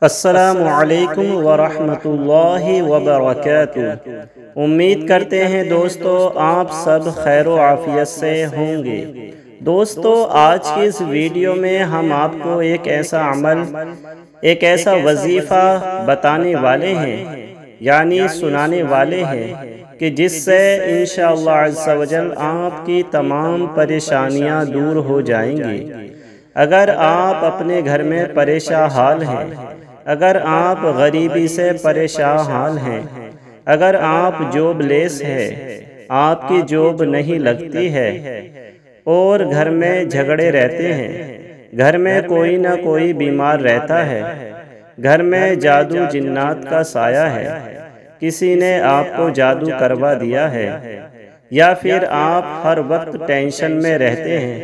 السلام علیکم ورحمۃ اللہ وبرکاتہ۔ امید کرتے ہیں دوستو آپ سب خیر و عافیت سے ہوں گے۔ دوستو آج کی اس ویڈیو میں ہم آپ کو ایک ایسا عمل، ایک ایسا وظیفہ بتانے والے ہیں، یعنی سنانے والے ہیں کہ جس سے انشاءاللہ عز و جل آپ کی تمام پریشانیاں دور ہو جائیں گی۔ اگر آپ اپنے گھر میں پریشان حال ہیں، اگر آپ غریبی سے پریشان حال ہیں، اگر آپ جاب لیس ہیں، آپ کی جاب نہیں لگتی ہے اور گھر میں جھگڑے رہتے ہیں، گھر میں کوئی نہ کوئی بیمار رہتا ہے، گھر میں جادو جنات کا سایہ ہے، کسی نے آپ کو جادو کروا دیا ہے، یا پھر آپ ہر وقت ٹینشن میں رہتے ہیں،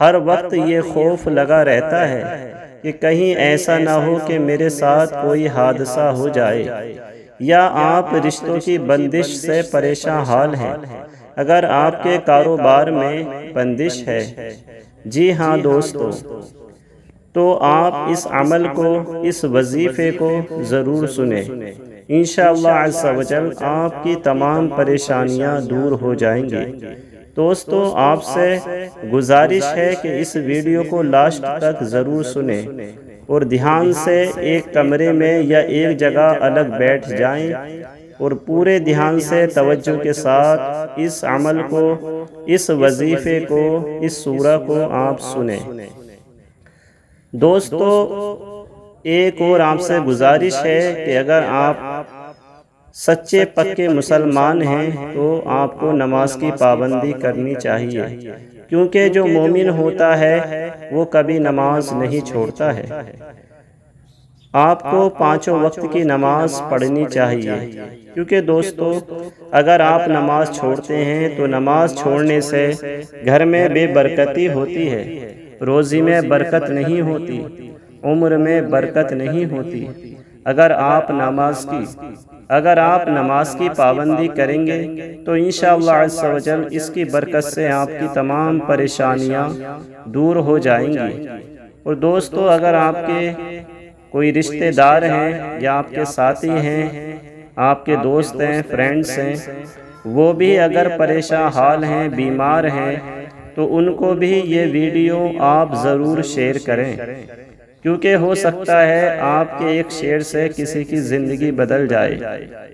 ہر وقت یہ خوف لگا رہتا ہے کہ کہیں ایسا نہ ہو کہ میرے ساتھ کوئی حادثہ ہو جائے، یا آپ رشتوں کی بندش سے پریشان حال ہیں، اگر آپ کے کاروبار میں بندش ہے، جی ہاں دوستو، تو آپ اس عمل کو، اس وظیفے کو ضرور سنیں۔ انشاءاللہ عز و جل آپ کی تمام پریشانیاں دور ہو جائیں گی۔ دوستو آپ سے گزارش ہے کہ اس ویڈیو کو لاسٹ تک ضرور سنیں اور دھیان سے ایک کمرے میں یا ایک جگہ الگ بیٹھ جائیں اور پورے دھیان سے توجہ کے ساتھ اس عمل کو، اس وظیفے کو، اس سورہ کو آپ سنیں۔ دوستو ایک اور آپ سے گزارش ہے کہ اگر آپ سچے پکے مسلمان ہیں تو آپ کو نماز کی پابندی کرنی چاہیے، کیونکہ جو مومن ہوتا ہے وہ کبھی نماز نہیں چھوڑتا ہے۔ آپ کو پانچوں وقت کی نماز پڑھنی چاہیے، کیونکہ دوستو اگر آپ نماز چھوڑتے ہیں تو نماز چھوڑنے سے گھر میں بے برکتی ہوتی ہے، روزی میں برکت نہیں ہوتی، عمر میں برکت نہیں ہوتی۔ اگر آپ نماز کی پابندی کریں گے تو انشاءاللہ عز و جل اس کی برکت سے آپ کی تمام پریشانیاں دور ہو جائیں گی۔ اور دوستو اگر آپ کے کوئی رشتہ دار ہیں یا آپ کے ساتھی ہیں، آپ کے دوست ہیں، فرینڈز ہیں، وہ بھی اگر پریشان حال ہیں، بیمار ہیں، تو ان کو بھی یہ ویڈیو آپ ضرور شیئر کریں، کیونکہ ہو سکتا ہے آپ کے ایک شیئر سے کسی کی زندگی بدل جائے،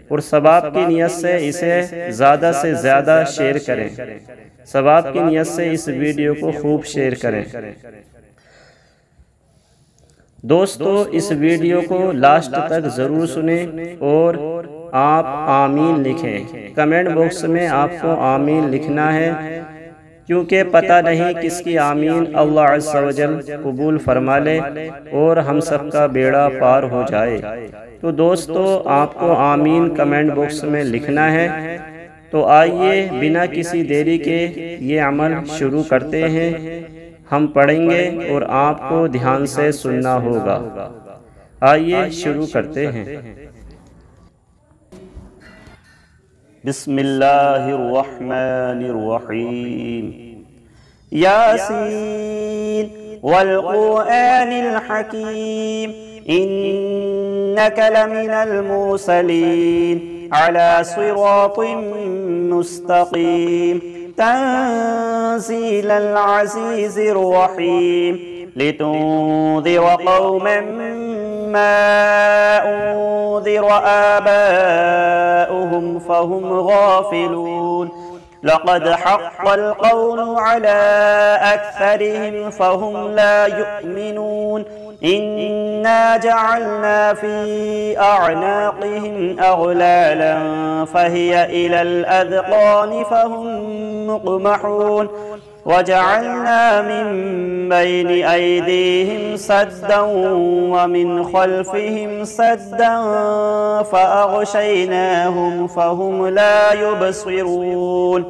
اور ثواب کی نیت سے اسے زیادہ سے زیادہ شیئر کریں، ثواب کی نیت سے اس ویڈیو کو خوب شیئر کریں۔ دوستو اس ویڈیو کو لاسٹ تک ضرور سنیں اور آپ آمین لکھیں۔ کمنٹ باکس میں آپ کو آمین لکھنا ہے، کیونکہ پتہ نہیں کس کی آمین اللہ عز و جل قبول فرما لے اور ہم سب کا بیڑا پار ہو جائے۔ تو دوستو آپ کو آمین کمنٹ باکس میں لکھنا ہے۔ تو آئیے بنا کسی دیری کے یہ عمل شروع کرتے ہیں۔ ہم پڑھیں گے اور آپ کو دھیان سے سننا ہوگا۔ آئیے شروع کرتے ہیں۔ بسم اللہ الرحمن الرحیم۔ یاسین والقرآن الحکیم انک لمن المرسلین علی صراط مستقیم تنزیل العزیز الرحیم لتنذر قوما ما انذر آباؤهم فهم غافلون لقد حق القول على أكثرهم فهم لا يؤمنون إنا جعلنا في أعناقهم أغلالا فهي إلى الأذقان فهم مقمحون وجعلنا من بين أيديهم سدا ومن خلفهم سدا فأغشيناهم فهم لا يبصرون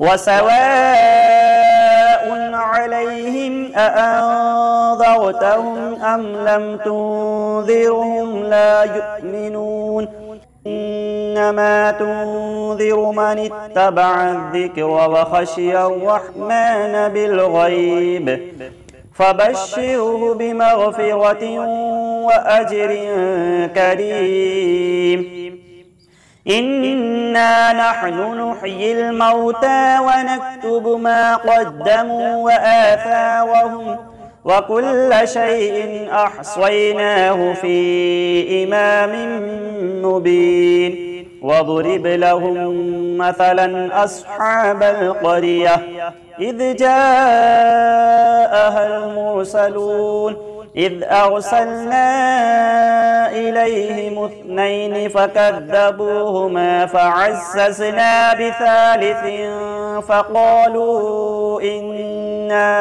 وسواء عليهم أأنذرتهم أم لم تنذرهم لا يؤمنون إنما تنذر من اتبع الذكر وخشي الرحمن بالغيب فبشره بمغفرة وأجر كريم. إنا نحن نحيي الموتى ونكتب ما قدموا وآثارهم وكل شيء أحصيناه في إمام مبين. واضرب لهم مثلا أصحاب القرية إذ جاءها المرسلون إذ أرسلنا إليهم اثنين فكذبوهما فعززنا بثالث فقالوا إنا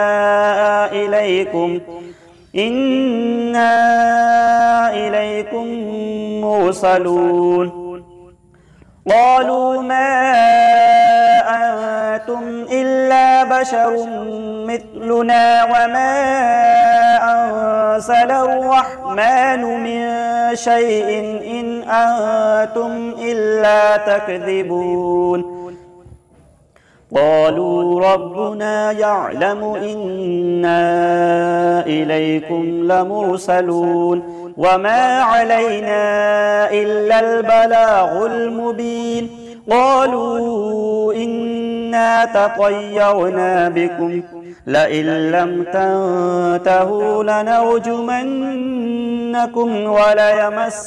إليكم مرسلون. قالوا ما أنتم إلا بشر مثلنا وما أنزل الرحمن من شيء إن أنتم إلا تكذبون. قالوا ربنا يعلم إنا إليكم لمرسلون وما علينا إلا البلاغ المبين. قالوا إنا تطيرنا بكم لئن لم تنتهوا لنرجمنكم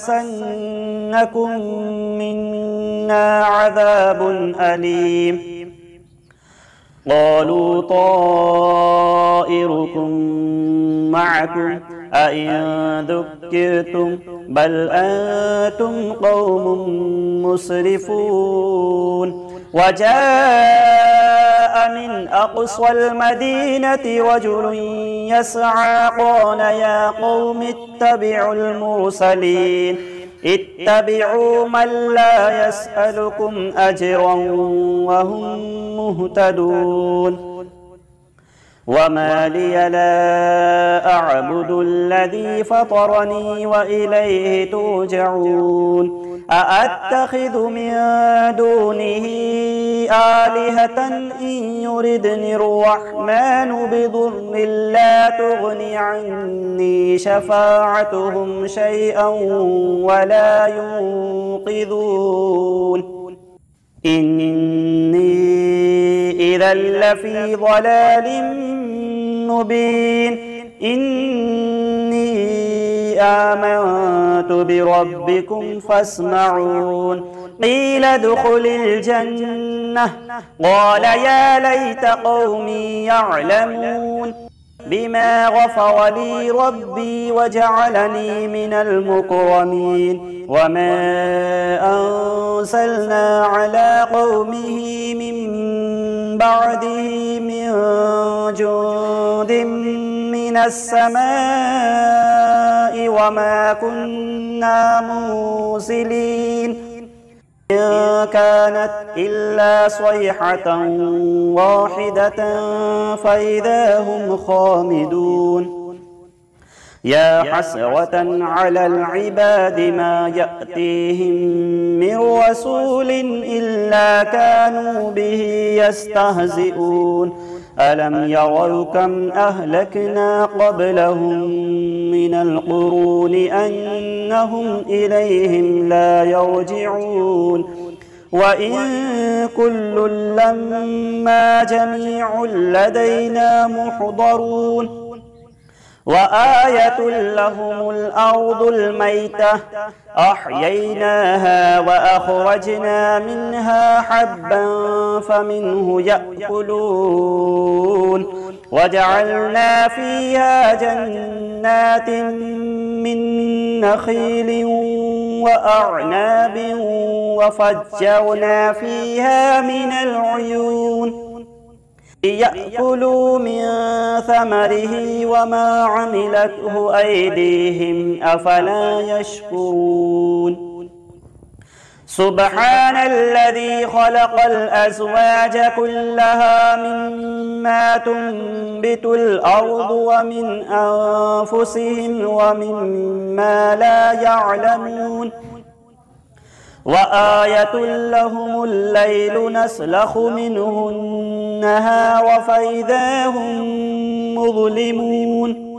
وليمسنكم منا عذاب أليم. قالوا طائركم معكم أئن ذكرتم بل أنتم قوم مسرفون. وجاء من أقصى المدينة رجل يسعى قال يا قوم اتبعوا المرسلين اتبعوا من لا يسألكم أجرا وهم مهتدون. وما لي لا أعبد الذي فطرني وإليه ترجعون. أأتخذ من دونه آلهة إن يردني الرحمن بضر لا تغن عني شفاعتهم شيئا ولا ينقذون. إني إذا لفي ضلال مبين. إني آمنت بربكم فاسمعون. قيل ادخل الجنة قال يا ليت قومي يعلمون بما غفر لي ربي وجعلني من المكرمين. وما أنزلنا على قومه من بعده من جند من السماء وما كنا منزلين. إن كانت إلا صيحة واحدة فإذا هم خامدون. يا حسرة على العباد ما يأتيهم من رسول إلا كانوا به يستهزئون. ألم يروا كم أهلكنا قبلهم من القرون أنهم إليهم لا يرجعون. وإن كل لما جميع لدينا محضرون. وآية لهم الأرض الميتة أحييناها وأخرجنا منها حبا فمنه يأكلون. وجعلنا فيها جنات من نخيل وأعناب وفجرنا فيها من العيون ليأكلوا من ثمره وما عملته أيديهم أفلا يشكرون. سبحان الذي خلق الأزواج كلها مما تنبت الأرض ومن أنفسهم ومما لا يعلمون. وآية لهم الليل نسلخ منه النهار فإذا هم مظلمون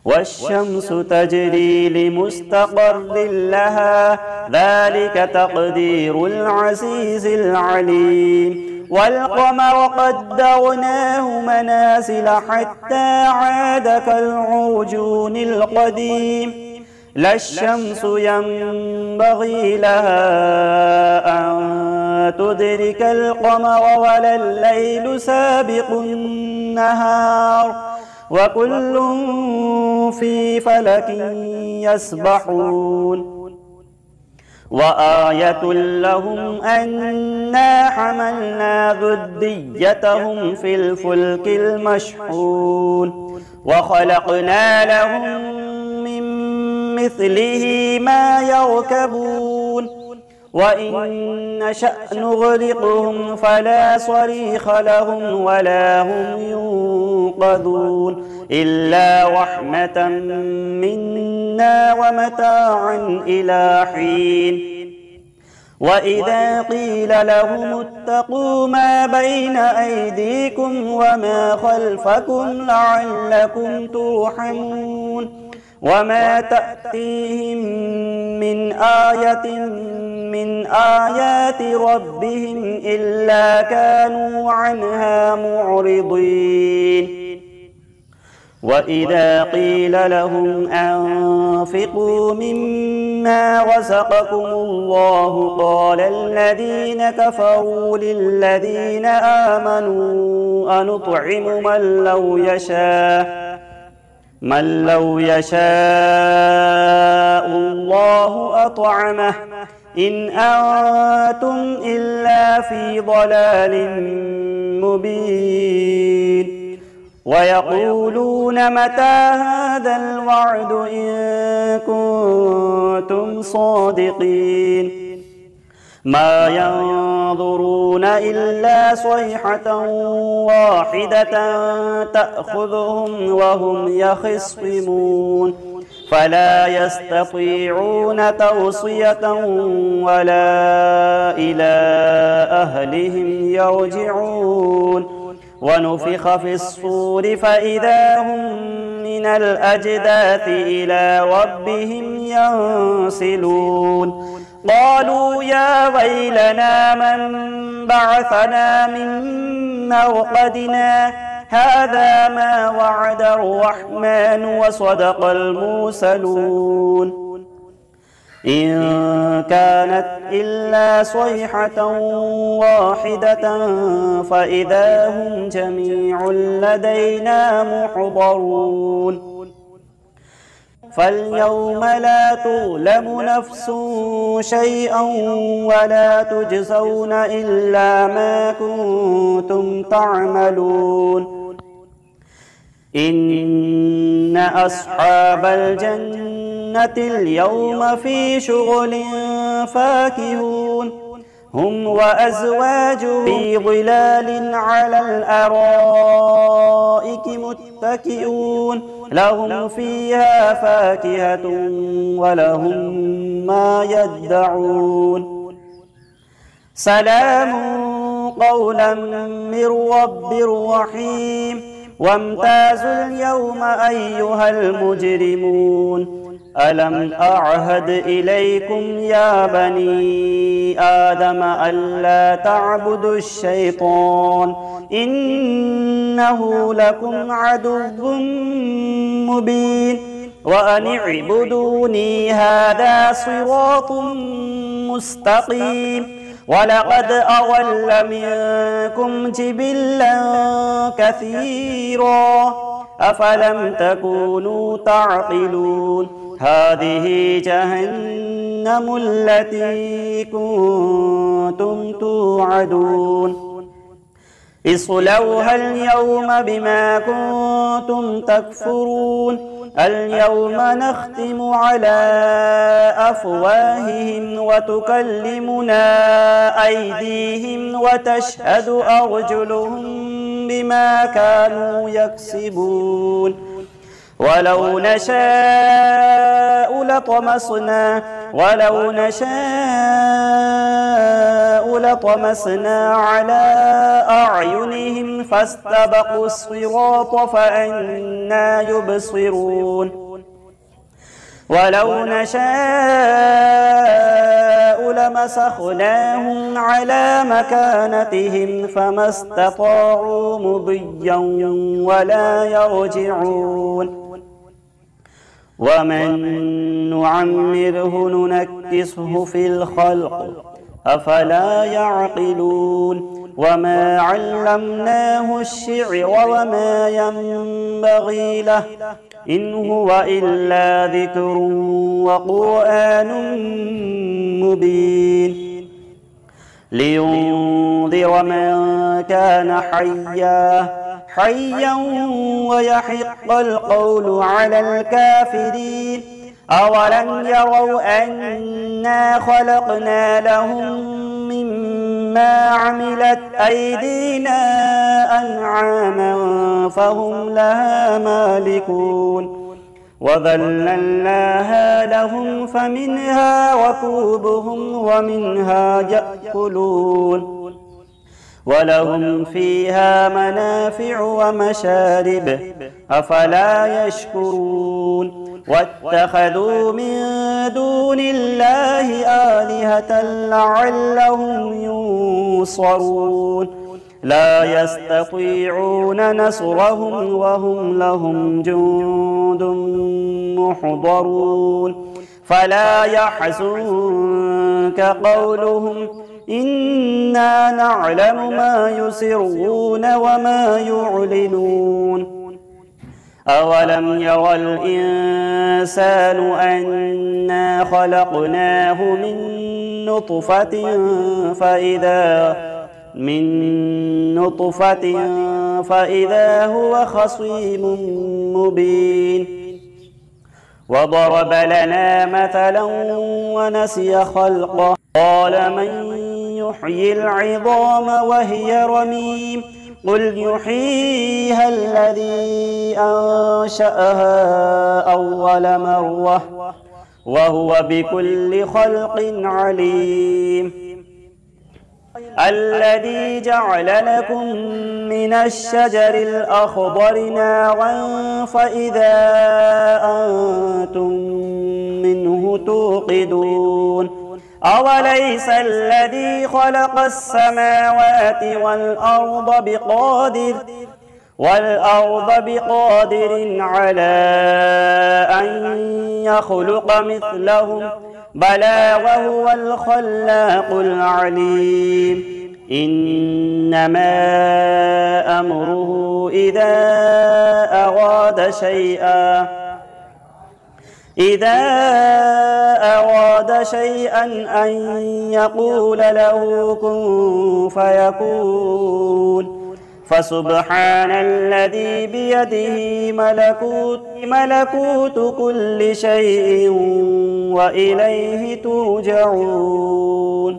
والشمس تجري لمستقر لها ذلك تقدير العزيز العليم والقمر قدرناه منازل حتى عاد كالعرجون القديم لا الشمس ينبغي لها أن تدرك القمر ولا الليل سابق النهار وكل في فلك يسبحون وآية لهم أنا حملنا ذريتهم في الفلك المشحون وخلقنا لهم من مثله ما يركبون وإن نشأ نغرقهم فلا صريخ لهم ولا هم ينقذون إلا رحمة منا ومتاعا إلى حين وإذا قيل لهم اتقوا ما بين أيديكم وما خلفكم لعلكم ترحمون وما تأتيهم من آية من آيات ربهم إلا كانوا عنها معرضين وإذا قيل لهم أنفقوا مما رزقكم الله قال الذين كفروا للذين آمنوا أنطعم من لو يشاء الله أطعمه إن أنتم إلا في ضلال مبين ويقولون متى هذا الوعد إن كنتم صادقين ما ينظرون إلا صيحة واحدة تأخذهم وهم يخصمون فلا يستطيعون توصية ولا إلى أهلهم يرجعون ونفخ في الصور فإذا هم من الأجداث إلى ربهم ينسلون قالوا يا ويلنا من بعثنا من مرقدنا هذا ما وعد الرحمن وصدق المرسلون إن كانت إلا صيحة واحدة فإذا هم جميع لدينا محضرون فاليوم لا تظلم نفس شيئا ولا تجزون إلا ما كنتم تعملون إن أصحاب الجنة اليوم في شغل فاكهون هم وأزواجهم في ظلال على الأرائك متكئون لهم فيها فاكهة ولهم ما يدعون سلام قولا من رب رحيم وامتازوا اليوم أيها المجرمون ألم أعهد إليكم يا بني آدم ألا تعبدوا الشيطان إنه لكم عدو مبين وأن اعبدوني هذا صراط مستقيم ولقد أضل منكم جبلا كثيرا أفلم تكونوا تعقلون هذه جهنم التي كنتم توعدون اصلوها اليوم بما كنتم تكفرون اليوم نختم على أفواههم وتكلمنا أيديهم وتشهد أرجلهم بما كانوا يكسبون ولو نشاء لطمسنا على أعينهم فاستبقوا الصراط فأنى يبصرون ولو نشاء لمسخناهم على مكانتهم فما استطاعوا مضيا ولا يرجعون ومن نعمره ننكسه في الخلق أفلا يعقلون وما علمناه الشعر وما ينبغي له إن هو إلا ذكر وقرآن مبين لينذر من كان حيا ويحق القول على الكافرين أولم يروا أنا خلقنا لهم مما عملت أيدينا أنعاما فهم لها مالكون وذللناها لهم فمنها ركوبهم ومنها يأكلون ولهم فيها منافع ومشارب أفلا يشكرون واتخذوا من دون الله آلهة لعلهم ينصرون لا يستطيعون نصرهم وهم لهم جند محضرون فلا يحزنك قولهم إنا نعلم ما يسرون وما يعلنون أولم يرى الإنسان أنا خلقناه من نطفة فإذا هو خصيم مبين وضرب لنا مثلا ونسي خلقه قال من يحيي العظام وهي رميم قل يحييها الذي أنشأها أول مرة وهو بكل خلق عليم الذي جعل لكم من الشجر الأخضر نارا فإذا أنتم منه توقدون أوليس الذي خلق السماوات والأرض بقادر على أن يخلق مثلهم بلى وهو الخلاق العليم إنما أمره إذا أراد شيئا أن يقول له كن فيكون فسبحان الذي بيده ملكوت كل شيء وإليه ترجعون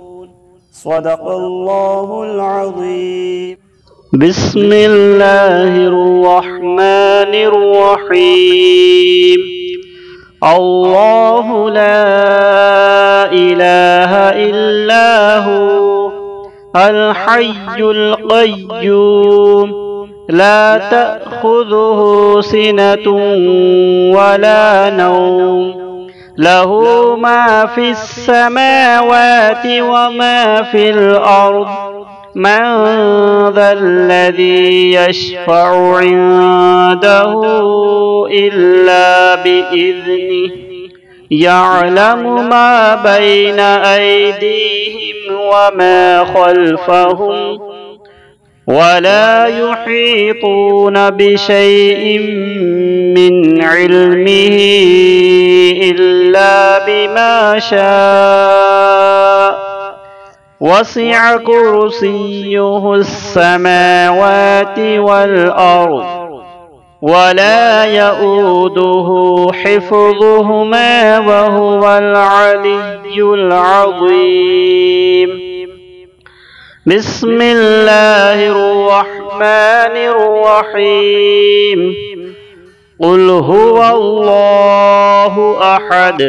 صدق الله العظيم. بسم الله الرحمن الرحيم. الله لا إله إلا هو الحي القيوم لا تأخذه سنة ولا نوم له ما في السماوات وما في الأرض من ذا الذي يشفع عنده إلا بإذنه يعلم ما بين أيديهم وما خلفهم ولا يحيطون بشيء من علمه إلا بما شاء وسع كرسيه السماوات والأرض ولا يؤوده حفظهما وهو العلي العظيم. بسم الله الرحمن الرحيم. قل هو الله أحد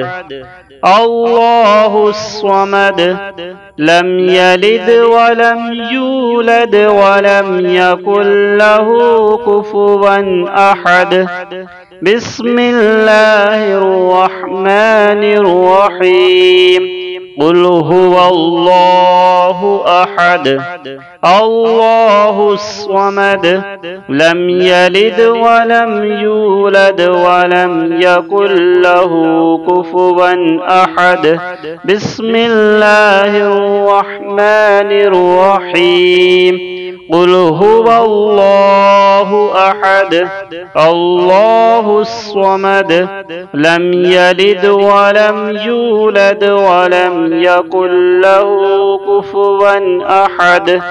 الله الصمد لم يلد ولم يولد ولم يكن له كفوا أحد بسم الله الرحمن الرحيم قل هو الله أحد الله الصمد لم يلد ولم يولد ولم يكن له كفوا أحد بسم الله الرحمن الرحيم قل هو الله أحد الله الصمد لم يلد ولم يولد ولم يكن له كفوا أحد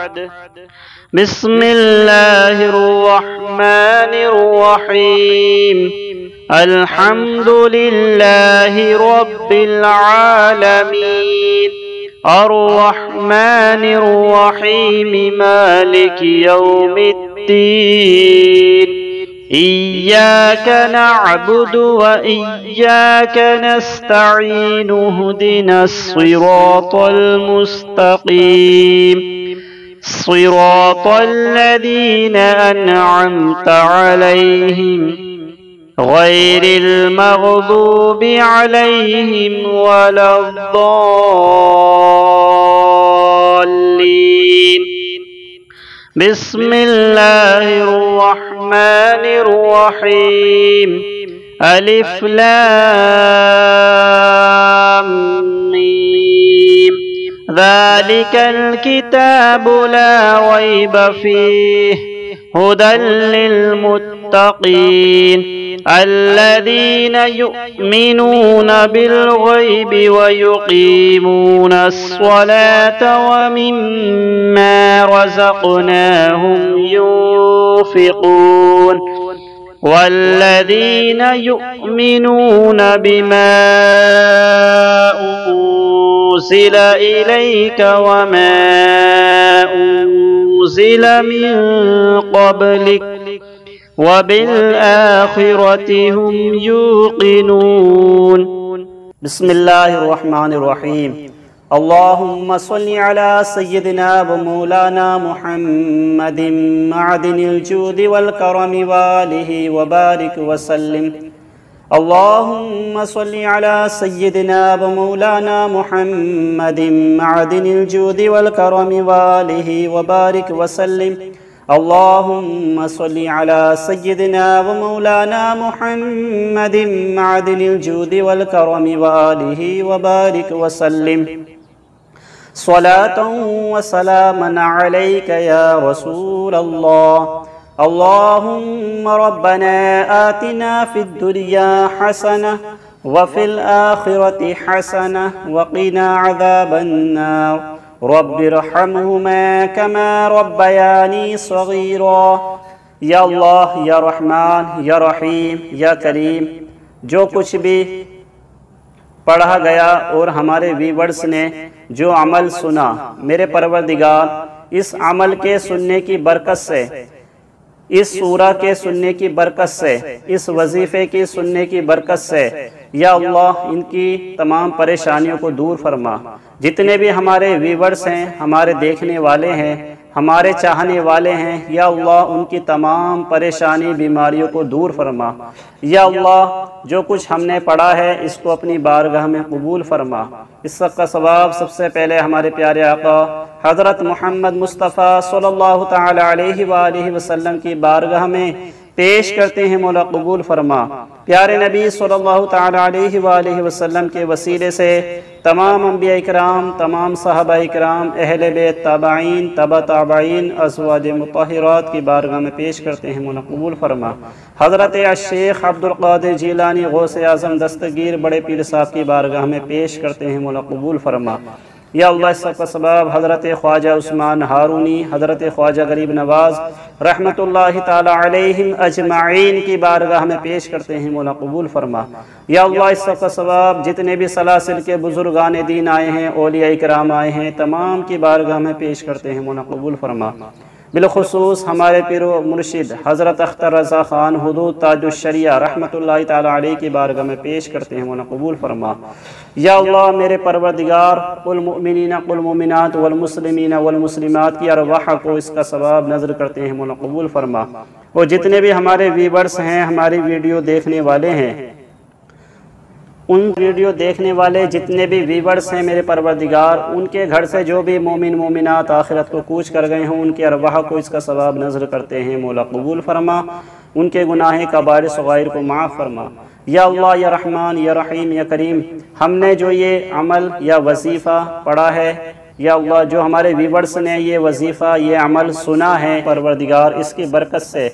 بسم الله الرحمن الرحيم الحمد لله رب العالمين الرحمن الرحيم مالك يوم الدين إياك نعبد وإياك نستعين اهدنا الصراط المستقيم صراط الذين أنعمت عليهم غير المغضوب عليهم ولا الضالين بسم الله الرحمن الرحيم ألف لام ميم ذلك الكتاب لا ريب فيه هدى للمتقين الذين يؤمنون بالغيب ويقيمون الصلاة ومما رزقناهم ينفقون والذين يؤمنون بما أنزل إليك وما أنزل من قبلك وبالآخرة هم يوقنون بسم الله الرحمن الرحيم اللهم صل على سيدنا ومولانا محمد معدن الجود والكرم وآله وبارك وسلم اللهم صل على سيدنا ومولانا محمد معدن الجود والكرم وآله وبارك وسلم اللهم صل على سيدنا ومولانا محمد معدن الجود والكرم وآله وبارك وسلم صلاة وسلاما عليك يا رسول الله اللهم ربنا آتنا في الدنيا حسنة وفي الآخرة حسنة وقنا عذاب النار رب ارحمهما كما ربياني صغيرا یا اللہ یا رحمان یا رحیم یا کریم، جو کچھ بھی پڑھا گیا اور ہمارے ویورز نے جو عمل سنا، میرے پروردگار اس عمل کے سننے کی برکت سے، اس سورہ کے سننے کی برکت سے، اس وظیفے کی سننے کی برکت سے یا اللہ ان کی تمام پریشانیوں کو دور فرما۔ جتنے بھی ہمارے ویورز ہیں، ہمارے دیکھنے والے ہیں، ہمارے چاہنے والے ہیں، یا اللہ ان کی تمام پریشانی بیماریوں کو دور فرما۔ یا اللہ جو کچھ ہم نے پڑھا ہے اس کو اپنی بارگاہ میں قبول فرما۔ اس سب کا ثواب سب سے پہلے ہمارے پیارے آقا حضرت محمد مصطفیٰ صلی اللہ تعالی علیہ وآلہ وسلم کی بارگاہ میں پیش کرتے ہیں، مولا قبول فرما۔ پیارے نبی صلی اللہ تعالی علیہ وآلہ وسلم کے وسیلے سے تمام انبیاء اکرام، تمام صحابہ اکرام، اہل بیت، تابعین، تبع تابعین، ازواج مطہرات کی بارگاہ میں پیش کرتے ہیں، مولا قبول فرما۔ حضرت الشیخ عبدالقادر جیلانی غوث اعظم دستگیر بڑے پیر صاحب کی بارگاہ میں پیش کرتے ہیں، مولا قبول فرما۔ یا اللہ اس سب کا سبب حضرت خواجہ عثمان ہارونی، حضرت خواجہ غریب نواز رحمت اللہ تعالی علیہم اجمعین کی بارگاہ میں پیش کرتے ہیں، مولا قبول فرما۔ یا اللہ اس سب کا سبب جتنے بھی سلاسل کے بزرگان دین آئے ہیں، اولیاء کرام آئے ہیں، تمام کی بارگاہ میں پیش کرتے ہیں، مولا قبول فرما۔ बिलखुसूस हमारे पीर व मुर्शिद हज़रत अख्तर रज़ा ख़ान हुदूद ताजुश्शरिया रहमतुल्लाहि तआला अलैहि की बारगाह में पेश करते हैं, मौला कबूल फरमा। या अल्लाह मेरे परवरदिगार, कुल मुमिनीन कुल मुमिनात वल मुस्लिमीन वल मुस्लिमात की अरवाह को इसका सवाब नज़र करते हैं, मौला कबूल फरमा। और जितने भी हमारे व्यूवर्स हैं, हमारी वीडियो देखने वाले हैं, उन वीडियो देखने वाले जितने भी व्यूवर्स हैं मेरे परवरदिगार, उनके घर से जो भी मोमिन मोमिनात आखिरत को कूच कर गए हों, उनके अरवाह को इसका सवाब नज़र करते हैं, मौला कबूल फरमा। उनके गुनाह कबाइर सगाइर को माफ़ फरमा। या अल्लाह या रहमान या रहीम या करीम, हमने जो ये अमल या वजीफ़ा पढ़ा है, या अल्लाह जो हमारे व्यूवर्स ने ये वजीफ़ा ये अमल सुना है परवरदिगार, इसकी बरकत से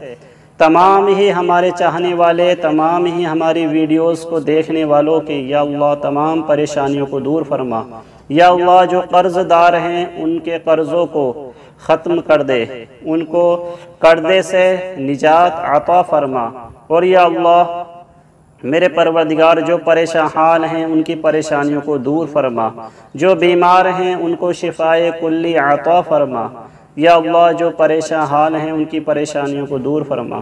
तमाम ही हमारे चाहने वाले, तमाम ही हमारी वीडियोस को देखने वालों के या अल्लाह तमाम परेशानियों को दूर फरमा। या अल्लाह जो कर्ज़दार हैं उनके कर्ज़ों को ख़त्म कर दे, उनको कर्ज़े से निजात अता फरमा। और या अल्लाह मेरे परवरदिगार जो परेशान हाल हैं उनकी परेशानियों को दूर फरमा, जो बीमार हैं उनको शिफाए कुल्ली अता फरमा। या अल्लाह जो परेशान हाल हैं उनकी परेशानियों को दूर फरमा,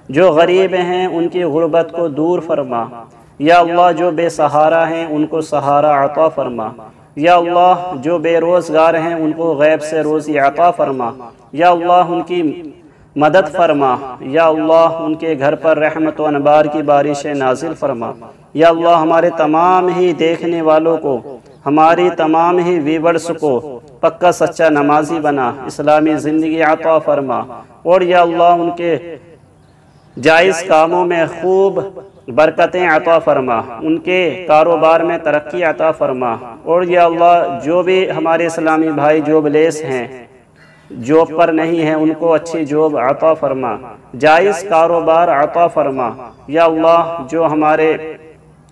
जो गरीब हैं उनकी गुर्बत को दूर फरमा। या अल्लाह जो बेसहारा हैं उनको सहारा अता फरमा। या अल्लाह जो बेरोज़गार हैं उनको गैब से रोज़ी अता फरमा। या अल्लाह उनकी मदद फरमा। या अल्लाह उनके घर पर रहमत व अनबार की बारिशें नाजिल फरमा। या अल्लाह हमारे तमाम ही देखने वालों को, हमारी तमाम ही व्यूवर्स को पक्का सच्चा नमाजी बना, इस्लामी ज़िंदगी अता फरमा। और या अल्लाह उनके जायज़ कामों में खूब बरकतें अता फरमा, उनके कारोबार में तरक्की अता फरमा। और या अल्लाह जो भी हमारे इस्लामी भाई जॉबलेस हैं, जॉब पर नहीं है, उनको अच्छी जॉब अता फरमा, जायज़ कारोबार अता फरमा। या अल्लाह जो हमारे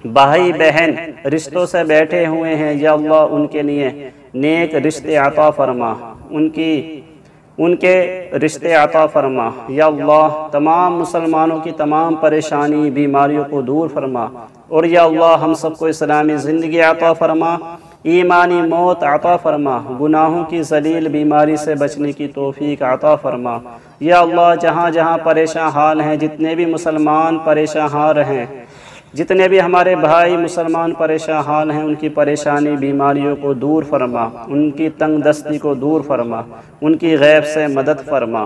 भाई बहन रिश्तों से बैठे हुए हैं, या अल्लाह उनके लिए नेक रिश्ते अता फरमा, उनके रिश्ते अता फरमा। या अल्लाह तमाम मुसलमानों की तमाम परेशानी बीमारियों को दूर फरमा। और या अल्लाह हम सबको इस्लामी ज़िंदगी अता फरमा, ईमानी मौत अता फरमा, गुनाहों की जलील बीमारी से बचने की तौफीक अता फरमा। या अल्लाह जहाँ जहाँ परेशान हाल हैं, जितने भी मुसलमान परेशान हाल हैं, जितने भी हमारे भाई मुसलमान परेशान हाल हैं, उनकी परेशानी बीमारियों को दूर फरमा, उनकी तंग दस्ती को दूर फरमा, उनकी गैब से मदद फरमा।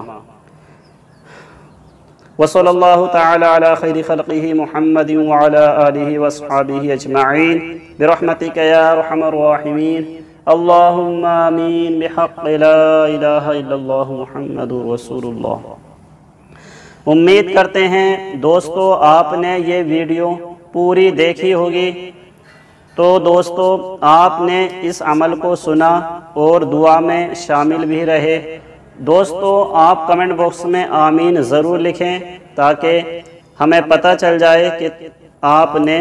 वसल्लल्लाहु तआला अला खैरि खल्क़िही मुहम्मदिन व अला आलिहि व अस्हाबिही अजमईन बिरहमतिक या अरहमर राहिमीन। अल्लाहुम्मा आमीन बिहक़्क़ि ला इलाहा इल्लल्लाह मुहम्मदुर रसूलुल्लाह। उम्मीद करते हैं दोस्तों आपने ये वीडियो पूरी देखी होगी। तो दोस्तों आपने इस अमल को सुना और दुआ में शामिल भी रहे। दोस्तों आप कमेंट बॉक्स में आमीन ज़रूर लिखें, ताकि हमें पता चल जाए कि आपने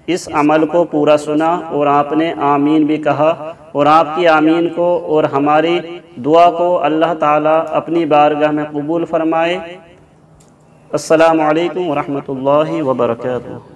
इस अमल को पूरा सुना और आपने आमीन भी कहा। और आपकी आमीन को और हमारी दुआ को अल्लाह ताला अपनी बारगाह में कबूल फरमाए। अस्सलामु अलैकुम व रहमतुल्लाहि व बरकातुहू।